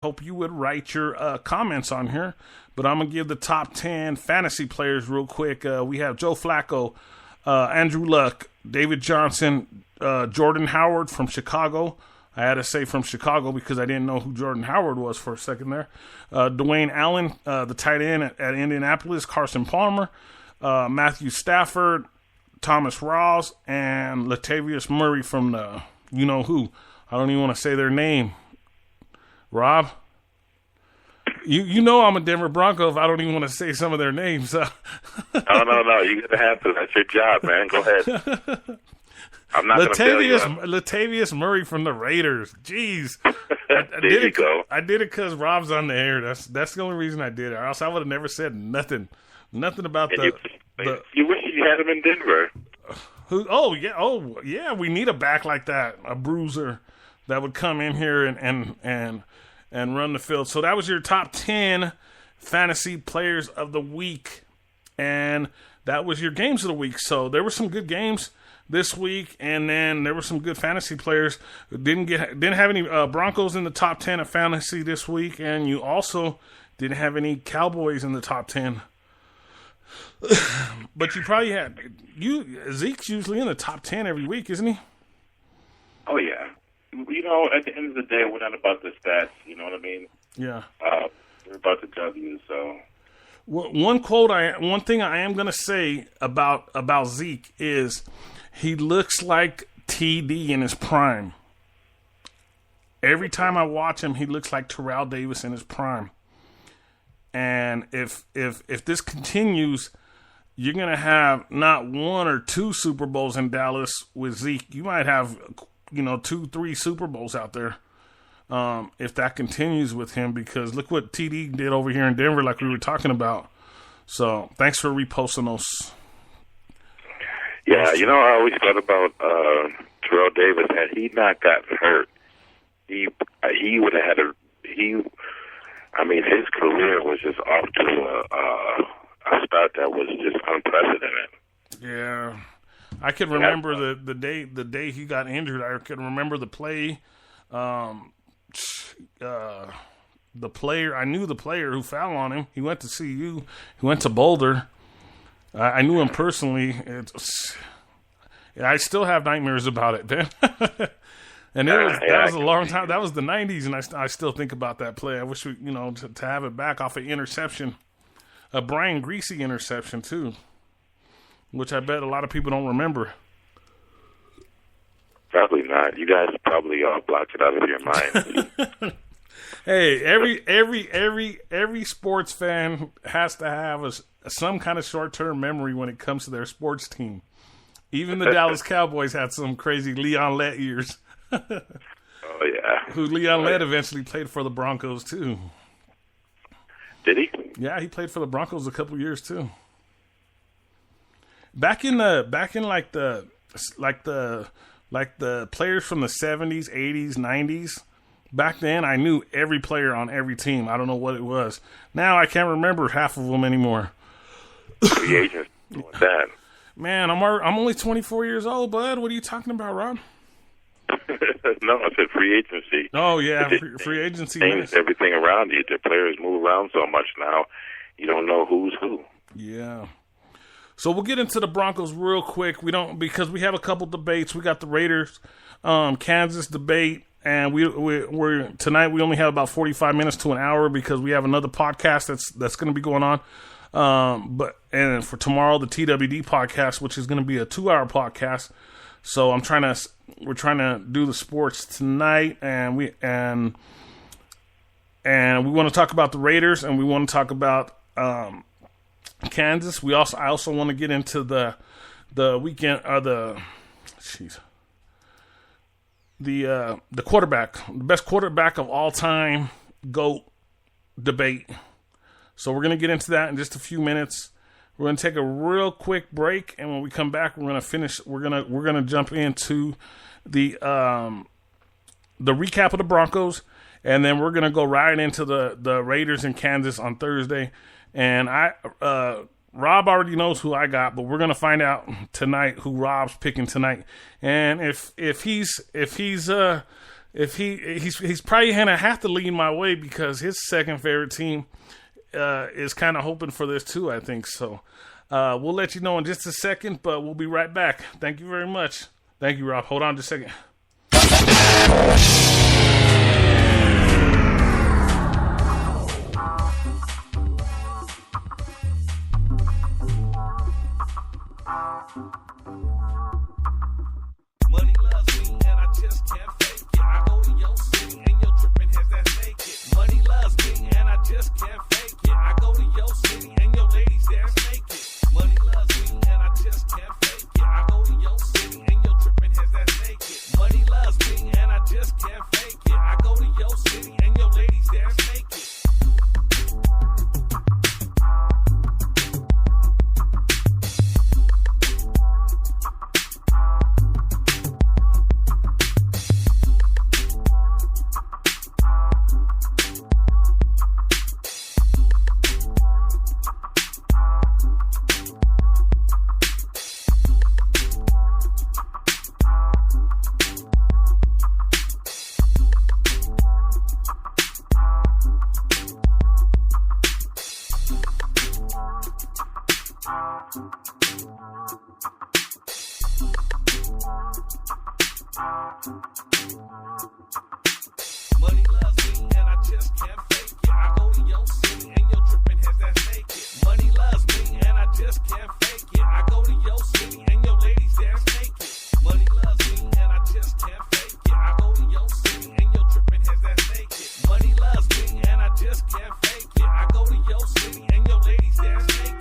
Hope you would write your comments on here. But I'm going to give the top 10 fantasy players real quick. We have Joe Flacco, Andrew Luck, David Johnson, Jordan Howard from Chicago. I had to say from Chicago because I didn't know who Jordan Howard was for a second there. Dwayne Allen, the tight end at Indianapolis. Carson Palmer, Matthew Stafford, Thomas Rawls, and Latavius Murray from the you-know-who. I don't even want to say their name. Rob? You know I'm a Denver Bronco if I don't even want to say some of their names. No. You're going to have to. That's your job, man. Go ahead. I'm not going to tell you. Latavius Murray from the Raiders. Jeez. There you go. I did it because Rob's on the air. That's the only reason I did it. Or else I would have never said nothing. Nothing about you wish you had him in Denver. Oh yeah. We need a back like that, a bruiser that would come in here and run the field. So that was your top 10 fantasy players of the week, and that was your games of the week. So there were some good games this week, and then there were some good fantasy players. Didn't have any Broncos in the top 10 of fantasy this week, and you also didn't have any Cowboys in the top 10. But you probably had Zeke's usually in the top 10 every week, isn't he? Oh yeah. At the end of the day, we're not about the stats. You know what I mean? Yeah. We're about the W. So, one thing I am going to say about Zeke is he looks like TD in his prime. Every time I watch him, he looks like Terrell Davis in his prime. And if this continues, you're going to have not one or two Super Bowls in Dallas with Zeke. You might have 2-3 Super Bowls out there if that continues with him, because look what TD did over here in Denver like we were talking about. So thanks for reposting those. Yeah, I always thought about Terrell Davis. Had he not gotten hurt, he would have had his career was just off to a start that was just unprecedented. Yeah. I can remember the day he got injured. I can remember the play. The player, I knew the player who fell on him. He went to CU. He went to Boulder. I knew him personally. I still have nightmares about it, man. And that was a long time. That was the 90s, and I still think about that play. I wish we, to have it back off an interception, a Brian Greasy interception too, which I bet a lot of people don't remember. Probably not. You guys probably all blocked it out of your mind. Hey, every sports fan has to have some kind of short-term memory when it comes to their sports team. Even the Dallas Cowboys had some crazy Leon Lett years. Oh, yeah. Who Leon Lett eventually played for the Broncos, too. Did he? Yeah, he played for the Broncos a couple years, too. Back in like the players from the 70s, 80s, 90s, back then I knew every player on every team. I don't know what it was. Now I can't remember half of them anymore. Free agents doing that. Man, I'm only 24 years old, bud. What are you talking about, Rob? No, I said free agency. Oh, yeah, free agency. Changes everything around you. The players move around so much now, you don't know who's who. Yeah. So we'll get into the Broncos real quick. Because we have a couple debates. We got the Raiders, Kansas debate, and we're tonight we only have about 45 minutes to an hour because we have another podcast that's going to be going on. And for tomorrow, the TWD podcast, which is going to be a 2-hour podcast. So we're trying to do the sports tonight, and we want to talk about the Raiders, and we want to talk about Kansas. I also want to get into the weekend the quarterback, the best quarterback of all time, GOAT debate. So we're going to get into that in just a few minutes. We're going to take a real quick break, and when we come back, we're going to finish. We're going to jump into the recap of the Broncos, and then we're going to go right into the Raiders in Kansas on Thursday. And Rob already knows who I got, but we're going to find out tonight who Rob's picking tonight. And if he's if he's probably gonna have to lean my way because his second favorite team is kind of hoping for this too. I think so. We'll let you know in just a second, but we'll be right back. Thank you very much. Thank you, Rob. Hold on just a second. Money loves me and I just can't fake it. I go to your city and your tripping heads that's naked. Money loves me and I just can't fake it. I go to your city and your ladies dance naked. Money loves me and I just can't fake it. I go to your city and your tripping heads that's naked. Money loves me and I just can't fake it. I go to your city and your ladies dance naked. Money loves me and I just can't fake it. I go to your city and your tripping heads that's naked. Money loves me and I just can't fake it. I go to your city and your ladies dance naked. Money loves me and I just can't fake it. I go to your city and your tripping heads that's naked. Money loves me and I just can't fake it. I go to your city and your ladies dance naked.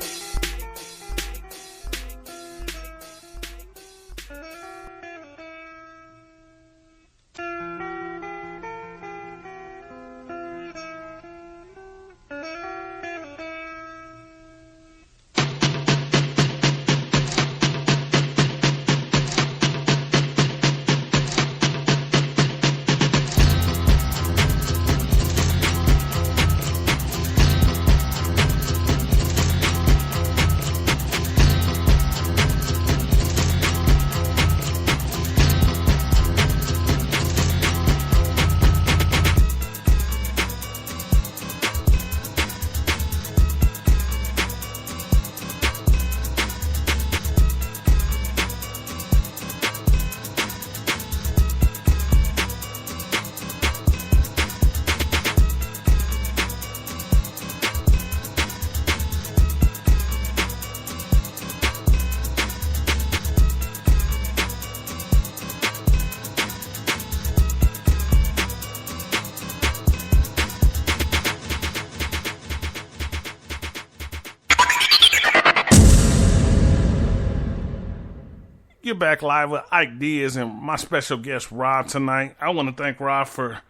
Get back live with Ike Diaz and my special guest Rob tonight. I want to thank Rob for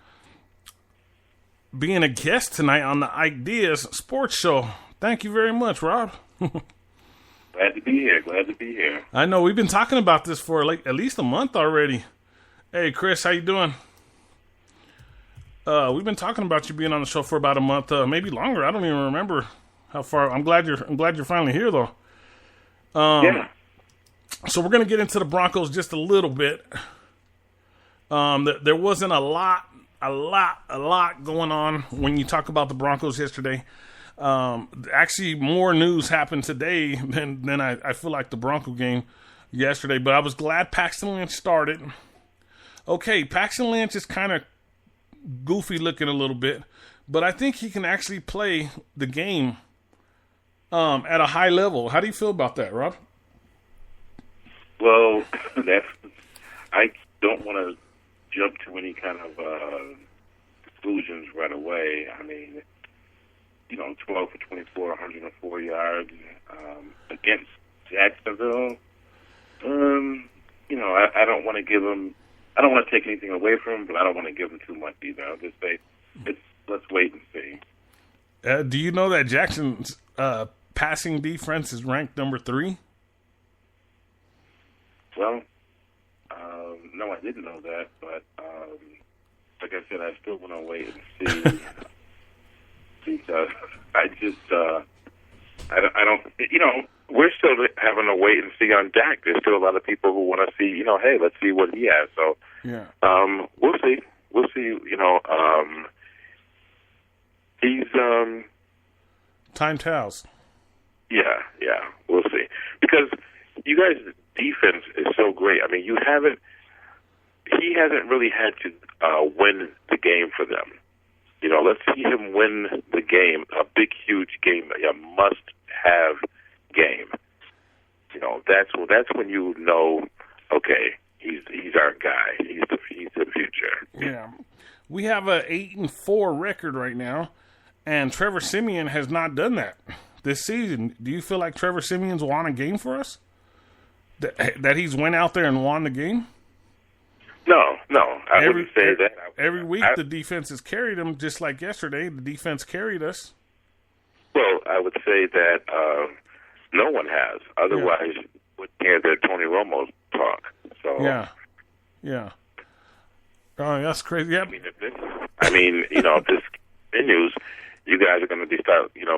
being a guest tonight on the Ike Diaz Sports Show. Thank you very much, Rob. Glad to be here. Glad to be here. I know we've been talking about this for like at least a month already. Hey, Chris, how you doing? We've been talking about you being on the show for about a month, maybe longer. I don't even remember how far. I'm glad you're finally here though. Yeah. So we're going to get into the Broncos just a little bit. There wasn't a lot going on when you talk about the Broncos yesterday. Actually, more news happened today than I feel like the Bronco game yesterday. But I was glad Paxton Lynch started. Okay, Paxton Lynch is kind of goofy looking a little bit, but I think he can actually play the game at a high level. How do you feel about that, Rob? Well, I don't want to jump to any kind of conclusions right away. I mean, 12 for 24, 104 yards against Jacksonville. I don't want to give him. I don't want to take anything away from him, but I don't want to give him too much either. I'll just say, let's wait and see. Do you know that Jackson's passing defense is ranked number 3? Well, no, I didn't know that, but like I said, I still want to wait and see. Because I don't. We're still having to wait and see on Dak. There's still a lot of people who want to see. Hey, let's see what he has. So, yeah, we'll see. We'll see. He's time tells. Yeah. We'll see, because you guys' defense is so great. I mean, he hasn't really had to win the game for them. Let's see him win the game, a big, huge game, a must-have game. That's when you know, okay, he's our guy. He's the future. Yeah, we have a 8-4 record right now, and Trevor Siemian has not done that this season. Do you feel like Trevor Siemian's won a game for us? That he's went out there and won the game? No, I wouldn't say that. Every week the defense has carried him, just like yesterday. The defense carried us. Well, I would say that no one has. Otherwise, you wouldn't hear the Tony Romo talk. So yeah. Oh, that's crazy. Yeah. If this continues, you guys are going to be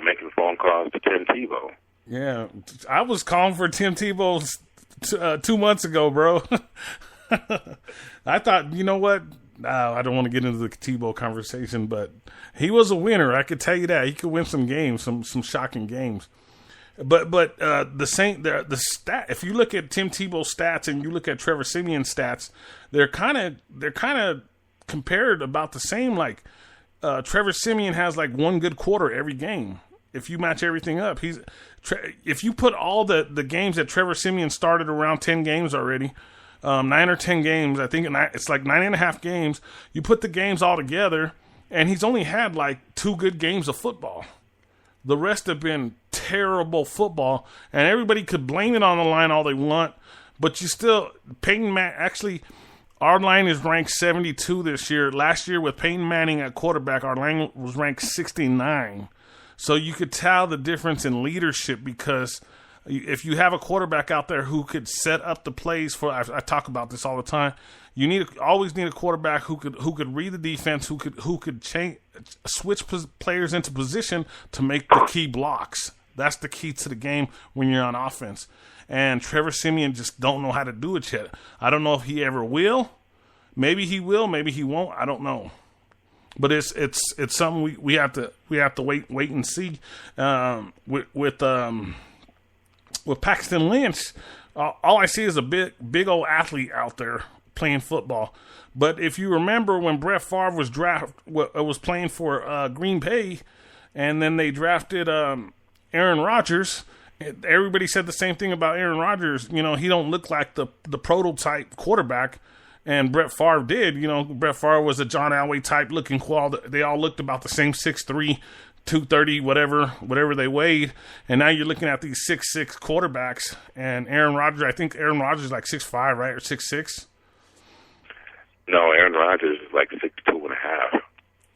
making phone calls to Tim Tebow. Yeah, I was calling for Tim Tebow 2 months ago, bro. I thought, you know what? I don't want to get into the Tebow conversation, but he was a winner. I could tell you that he could win some games, some shocking games. But the stat. If you look at Tim Tebow's stats and you look at Trevor Siemian's stats, they're kind of compared about the same. Like Trevor Siemian has like one good quarter every game. If you match everything up, if you put all the games that Trevor Siemian started around 10 games already. 9 or 10 games, I think it's like 9.5 games. You put the games all together, and he's only had like 2 good games of football. The rest have been terrible football, and everybody could blame it on the line all they want, but you still, actually, our line is ranked 72 this year. Last year with Peyton Manning at quarterback, our line was ranked 69. So you could tell the difference in leadership, because if you have a quarterback out there who could set up the plays for, I talk about this all the time. You always need a quarterback who could read the defense, who could switch players into position to make the key blocks. That's the key to the game when you're on offense. And Trevor Siemian just don't know how to do it yet. I don't know if he ever will. Maybe he will. Maybe he won't. I don't know. But it's something we have to wait and see. With Paxton Lynch, all I see is a big old athlete out there playing football. But if you remember when Brett Favre was playing for Green Bay, and then they drafted Aaron Rodgers, everybody said the same thing about Aaron Rodgers. He don't look like the prototype quarterback, and Brett Favre did. Brett Favre was a John Elway type looking qual. They all looked about the same, 6'3", 230, whatever they weighed, and now you're looking at these 6'6" quarterbacks. And Aaron Rodgers, I think Aaron Rodgers is like 6'5", right, or 6'6"? No, Aaron Rodgers is like 6'2.5".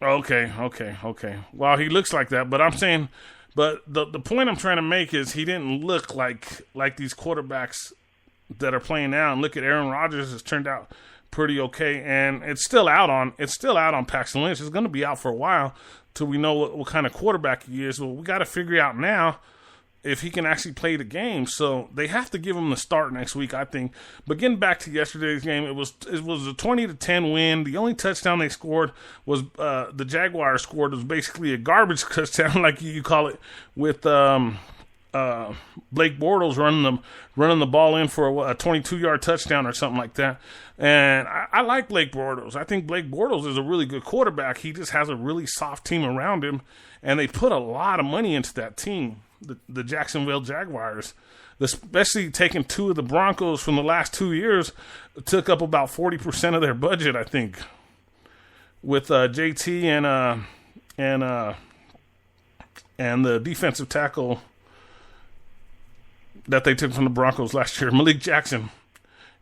Okay. Well, he looks like that, but I'm saying, but the point I'm trying to make is he didn't look like these quarterbacks that are playing now. And look at Aaron Rodgers, has turned out pretty okay, and it's still out on Paxton Lynch. It's going to be out for a while till we know what kind of quarterback he is. Well, we got to figure out now if he can actually play the game. So they have to give him the start next week, I think. But getting back to yesterday's game, it was a 20-10 win. The only touchdown they scored was the Jaguars scored. It was basically a garbage touchdown, like you call it, with Blake Bortles running the ball in for a 22-yard touchdown or something like that. And I like Blake Bortles. I think Blake Bortles is a really good quarterback. He just has a really soft team around him, and they put a lot of money into that team, the Jacksonville Jaguars. Especially taking 2 of the Broncos from the last 2 years, took up about 40% of their budget, I think, with JT and the defensive tackle that they took from the Broncos last year, Malik Jackson.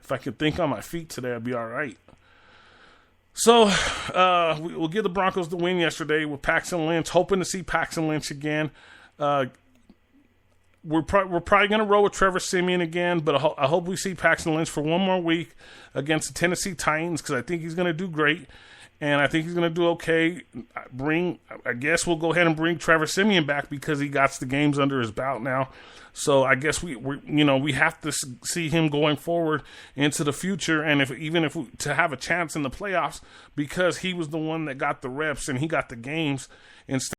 If I could think on my feet today, I'd be all right. So we'll give the Broncos the win yesterday with Paxton Lynch. Hoping to see Paxton Lynch again. We're probably going to roll with Trevor Siemian again, but I hope we see Paxton Lynch for one more week against the Tennessee Titans, because I think he's going to do great. and I think he's going to do okay. I guess we'll go ahead and bring Trevor Siemian back because he got the games under his belt now. So I guess we have to see him going forward into the future, and to have a chance in the playoffs, because he was the one that got the reps and he got the games instead.